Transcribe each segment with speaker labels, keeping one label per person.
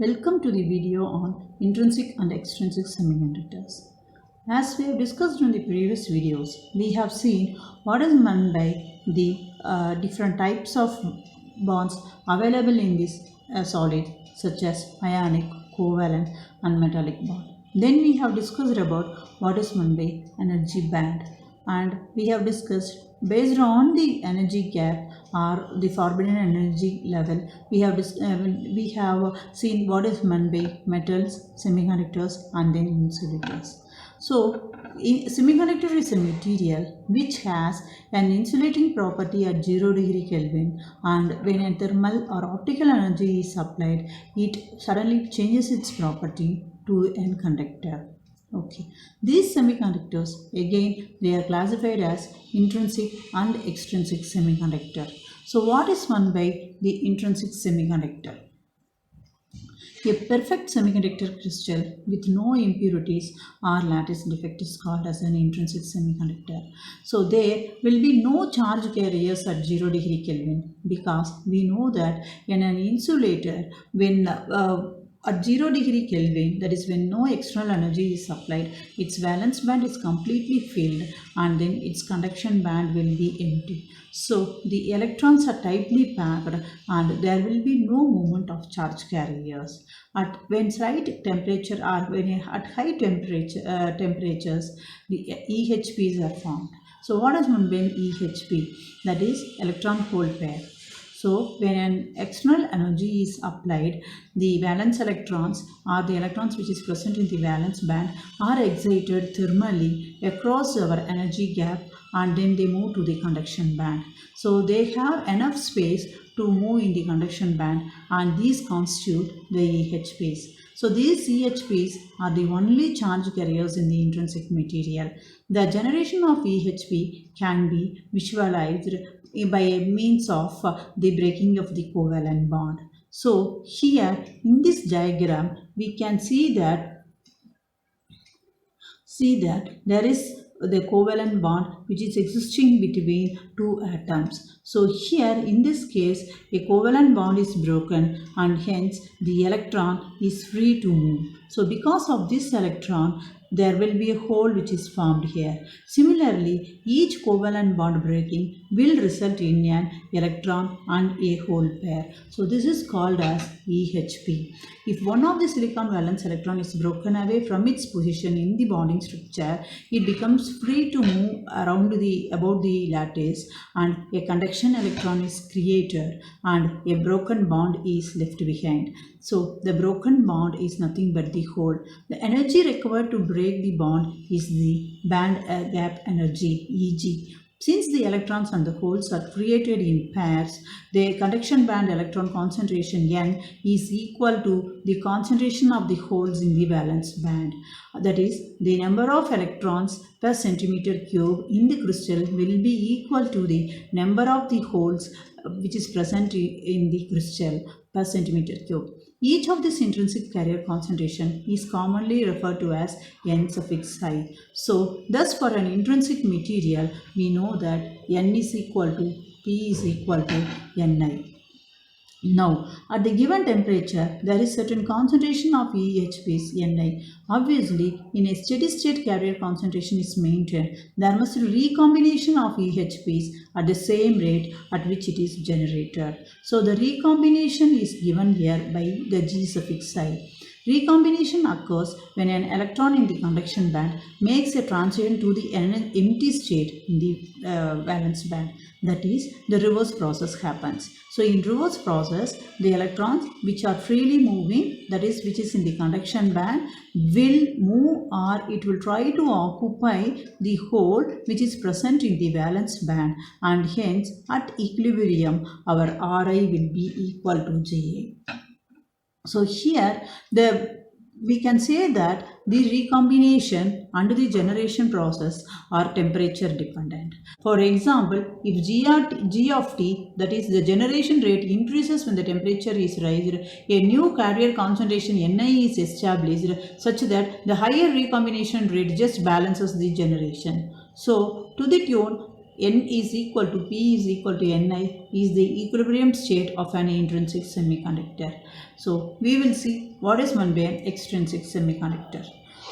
Speaker 1: Welcome to the video on intrinsic and extrinsic semiconductors. As we have discussed in the previous videos, we have seen what is meant by the different types of bonds available in this solid, such as ionic, covalent and metallic bond. Then we have discussed about what is meant by energy band, and we have discussed based on the energy gap or the forbidden energy level. We have seen what is meant by metals, semiconductors and then insulators. So semiconductor is a material which has an insulating property at 0 degree Kelvin, and when a thermal or optical energy is applied, it suddenly changes its property to an conductor. Okay, these semiconductors again they are classified as intrinsic and extrinsic semiconductor. So what is meant by the intrinsic semiconductor? A perfect semiconductor crystal with no impurities or lattice defect is called as an intrinsic semiconductor. So there will be no charge carriers at 0 degree Kelvin, because we know that in an insulator, when at 0 degree Kelvin, that is when no external energy is applied, its valence band is completely filled and then its conduction band will be empty. So the electrons are tightly packed and there will be no movement of charge carriers. When slight temperature or when at high temperatures, the EHPs are formed. So what is meant by EHP? That is electron hole pair. So when an external energy is applied, the valence electrons or the electrons which is present in the valence band are excited thermally across our energy gap, and then they move to the conduction band. So they have enough space to move in the conduction band, and these constitute the EHPs. So these EHPs are the only charge carriers in the intrinsic material. The generation of EHP can be visualized by means of the breaking of the covalent bond. So here in this diagram we can see that there is the covalent bond which is existing between two atoms. So here in this case a covalent bond is broken and hence the electron is free to move. So because of this electron there will be a hole which is formed here. Similarly, each covalent bond breaking will result in an electron and a hole pair. So this is called as EHP. If one of the silicon valence electron is broken away from its position in the bonding structure, it becomes free to move around about the lattice, and a conduction electron is created and a broken bond is left behind. So the broken bond is nothing but the hole. The energy required to break the bond is the band gap energy, EG. Since the electrons and the holes are created in pairs, the conduction band electron concentration N is equal to the concentration of the holes in the valence band. That is, the number of electrons per centimeter cube in the crystal will be equal to the number of the holes which is present in the crystal per centimeter cube. Each of this intrinsic carrier concentration is commonly referred to as N suffix I. So, thus for an intrinsic material, we know that N is equal to P is equal to Ni. Now, at the given temperature, there is certain concentration of EHPs, Ni. Obviously, in a steady state carrier concentration is maintained, there must be recombination of EHPs at the same rate at which it is generated. So, the recombination is given here by the G suffix I. Recombination occurs when an electron in the conduction band makes a transition to the empty state in the valence band. That is, the reverse process happens. So in reverse process, the electrons which are freely moving, that is which is in the conduction band, will move or it will try to occupy the hole which is present in the valence band, and hence at equilibrium our Ri will be equal to Ja. So here we can say that the recombination and the generation process are temperature dependent. For example, if G of T, that is the generation rate, increases when the temperature is raised, a new carrier concentration Ni is established such that the higher recombination rate just balances the generation. So to the tune N is equal to P is equal to Ni is the equilibrium state of an intrinsic semiconductor. So we will see what is meant by an extrinsic semiconductor.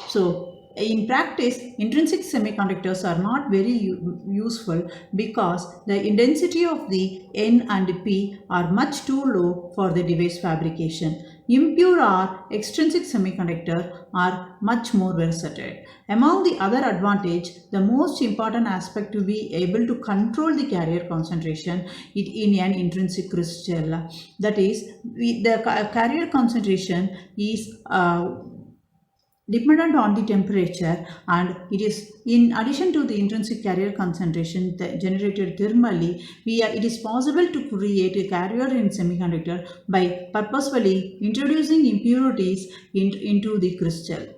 Speaker 1: So in practice, intrinsic semiconductors are not very useful because the density of the N and P are much too low for the device fabrication. Impure or extrinsic semiconductor are much more versatile. Among the other advantage, the most important aspect to be able to control the carrier concentration in an intrinsic crystal. That is, the carrier concentration is dependent on the temperature, and it is in addition to the intrinsic carrier concentration generated thermally, it is possible to create a carrier in semiconductor by purposefully introducing impurities into the crystal.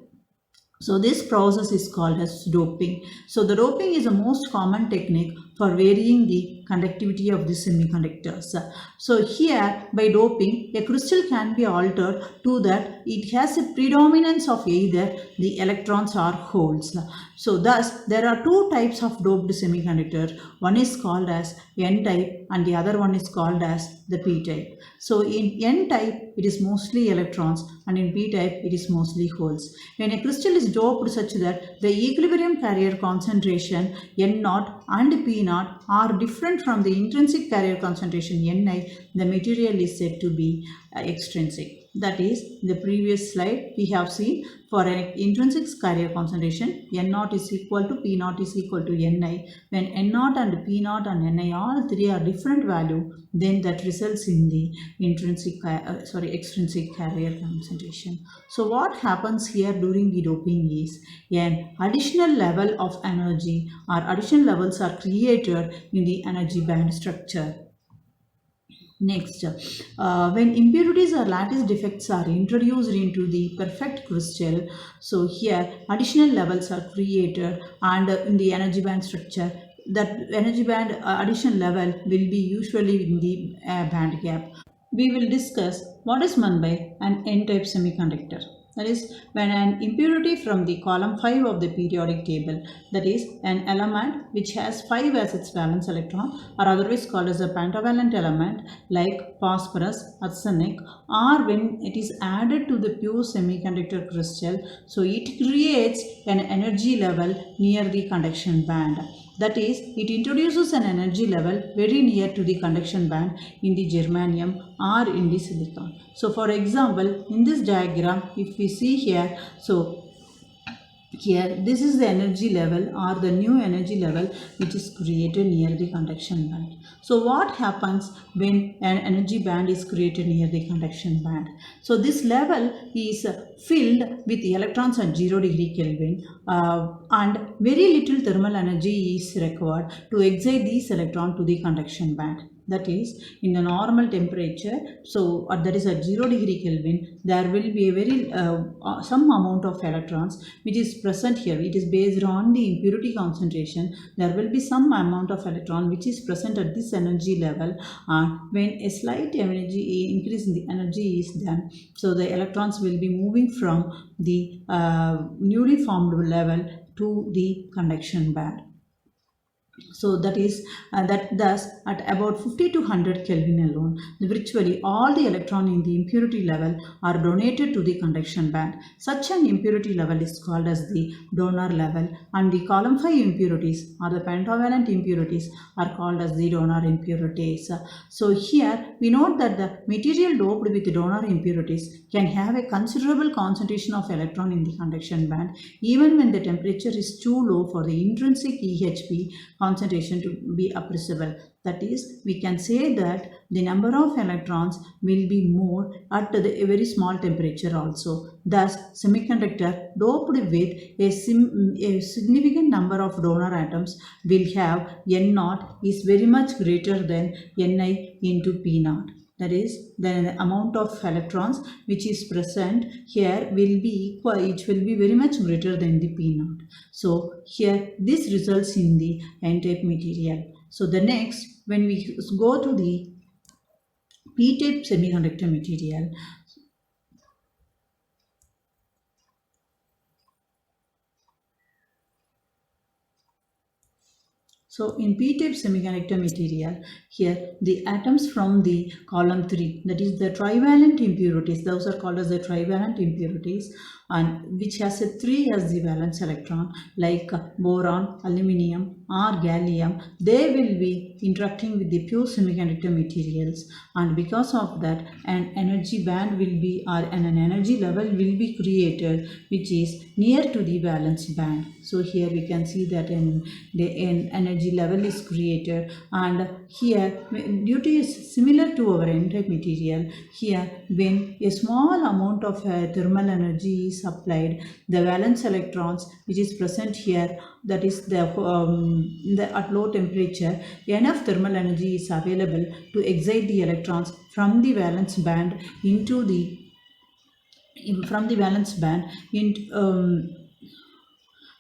Speaker 1: So this process is called as doping. So the doping is the most common technique for varying the conductivity of the semiconductors. So here by doping, a crystal can be altered to that it has a predominance of either the electrons or holes. So thus there are two types of doped semiconductor. One is called as N-type and the other one is called as the P-type. So in N-type it is mostly electrons and in P-type it is mostly holes. When a crystal is doped such that the equilibrium carrier concentration N0 and P0 are different from the intrinsic carrier concentration Ni, the material is said to be extrinsic. That is, the previous slide we have seen for an intrinsic carrier concentration N0 is equal to P0 is equal to Ni. When N0 and P0 and Ni all three are different value, then that results in the extrinsic carrier concentration. So what happens here during the doping is an additional level of energy or additional levels are created in the energy band structure. Next, when impurities or lattice defects are introduced into the perfect crystal, so here additional levels are created, and in the energy band structure, that energy band addition level will be usually in the band gap. We will discuss what is meant by an N-type semiconductor. That is, when an impurity from the column 5 of the periodic table, that is, an element which has 5 as its valence electron, or otherwise called as a pentavalent element like phosphorus, arsenic, or when it is added to the pure semiconductor crystal, so it creates an energy level near the conduction band. That is, it introduces an energy level very near to the conduction band in the germanium or in the silicon. So for example, in this diagram, if we see here, so here this is the energy level or the new energy level which is created near the conduction band. So what happens when an energy band is created near the conduction band? So this level is filled with electrons at 0 degree Kelvin and very little thermal energy is required to excite these electrons to the conduction band. That is, in the normal temperature, so that is at 0 degree Kelvin, there will be a very some amount of electrons which is present here. It is based on the impurity concentration. There will be some amount of electron which is present at this energy level, and when a slight energy increase in the energy is done, so the electrons will be moving from the newly formed level to the conduction band. So that is that thus at about 50 to 100 Kelvin alone, virtually all the electrons in the impurity level are donated to the conduction band. Such an impurity level is called as the donor level, and the column 5 impurities or the pentavalent impurities are called as the donor impurities. So here we note that the material doped with donor impurities can have a considerable concentration of electron in the conduction band even when the temperature is too low for the intrinsic EHP concentration to be appreciable. That is, we can say that the number of electrons will be more at a very small temperature also. Thus, semiconductor doped with a significant number of donor atoms will have N0 is very much greater than Ni into P0. That is, the amount of electrons which is present here will be equal, it will be very much greater than the P0. So here this results in the N-type material. So the next, when we go to the P-type semiconductor material, So in p-type semiconductor material, here the atoms from the column 3, that is the trivalent impurities, those are called as the trivalent impurities, and which has a 3 as the valence electron, like boron, aluminium or gallium, they will be interacting with the pure semiconductor materials, and because of that an energy band will be, or an energy level will be created which is near to the valence band. So here we can see that an energy level is created, and here due to similar to our n-type material, here when a small amount of thermal energy is applied, the valence electrons which is present here, that is at low temperature, enough thermal energy is available to excite the electrons from the valence band into the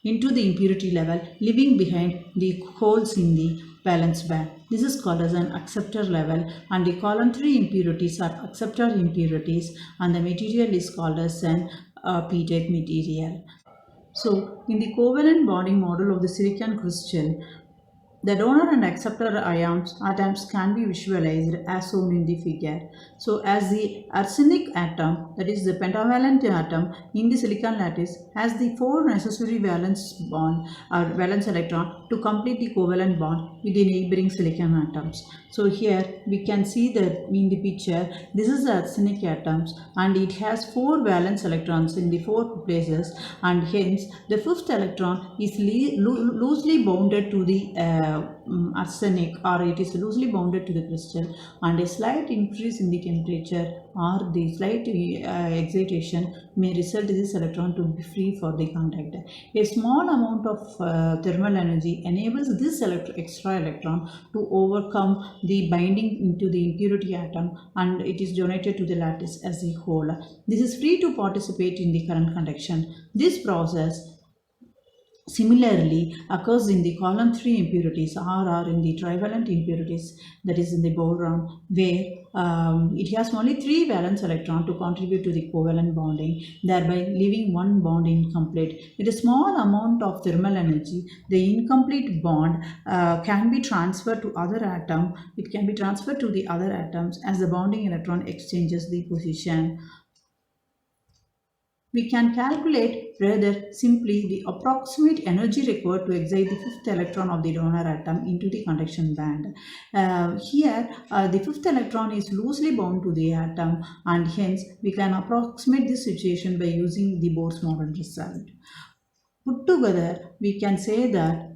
Speaker 1: into the impurity level, leaving behind the holes in the valence band. This is called as an acceptor level, and the column 3 impurities are acceptor impurities, and the material is called as an p-type material. So in the covalent bonding model of the silicon crystal, the donor and acceptor atoms can be visualized as shown in the figure. So as the arsenic atom, that is the pentavalent atom in the silicon lattice, has the 4 necessary valence bond or valence electron to complete the covalent bond with the neighboring silicon atoms. So here we can see that in the picture, this is the arsenic atoms and it has 4 valence electrons in the 4 places, and hence the 5th electron is loosely bounded to the arsenic, or it is loosely bounded to the crystal, and a slight increase in the temperature or the slight excitation may result in this electron to be free for the contact. A small amount of thermal energy enables this extra electron to overcome the binding into the impurity atom, and it is donated to the lattice as a whole. This is free to participate in the current conduction. This process similarly occurs in the column 3 impurities or in the trivalent impurities, that is in the boron, where it has only 3 valence electrons to contribute to the covalent bonding, thereby leaving one bond incomplete. With a small amount of thermal energy, the incomplete bond can be transferred to other atom. It can be transferred to the other atoms as the bonding electron exchanges the position. We can calculate rather simply the approximate energy required to excite the 5th electron of the donor atom into the conduction band. Here, the 5th electron is loosely bound to the atom, and hence we can approximate this situation by using the Bohr's model result. Put together, we can say that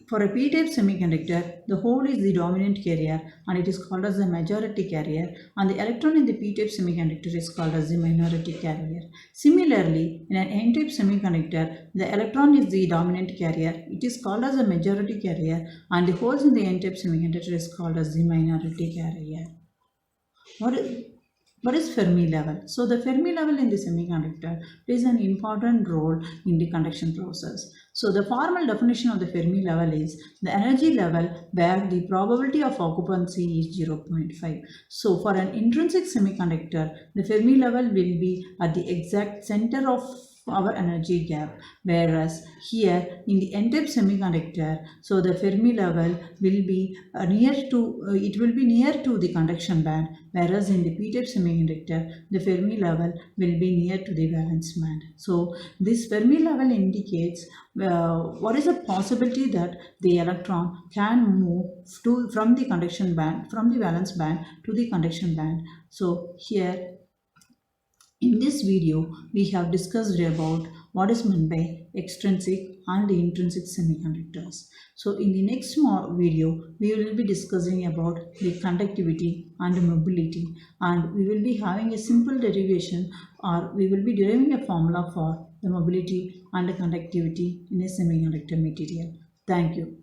Speaker 1: for a p-type semiconductor, the hole is the dominant carrier and it is called as the majority carrier, and the electron in the p-type semiconductor is called as the minority carrier. Similarly, in an n-type semiconductor, the electron is the dominant carrier. It is called as a majority carrier, and the holes in the n-type semiconductor is called as the minority carrier. What is Fermi level? So the Fermi level in the semiconductor plays an important role in the conduction process. So the formal definition of the Fermi level is the energy level where the probability of occupancy is 0.5. So for an intrinsic semiconductor, the Fermi level will be at the exact center of our energy gap, whereas here in the n-type semiconductor, so the Fermi level will be near to the conduction band, whereas in the p-type semiconductor the Fermi level will be near to the valence band. So this Fermi level indicates what is the possibility that the electron can move from the conduction band, from the valence band to the conduction band. So here in this video, we have discussed about what is meant by extrinsic and intrinsic semiconductors. So in the next video, we will be discussing about the conductivity and mobility, and we will be having a simple derivation, or we will be deriving a formula for the mobility and the conductivity in a semiconductor material. Thank you.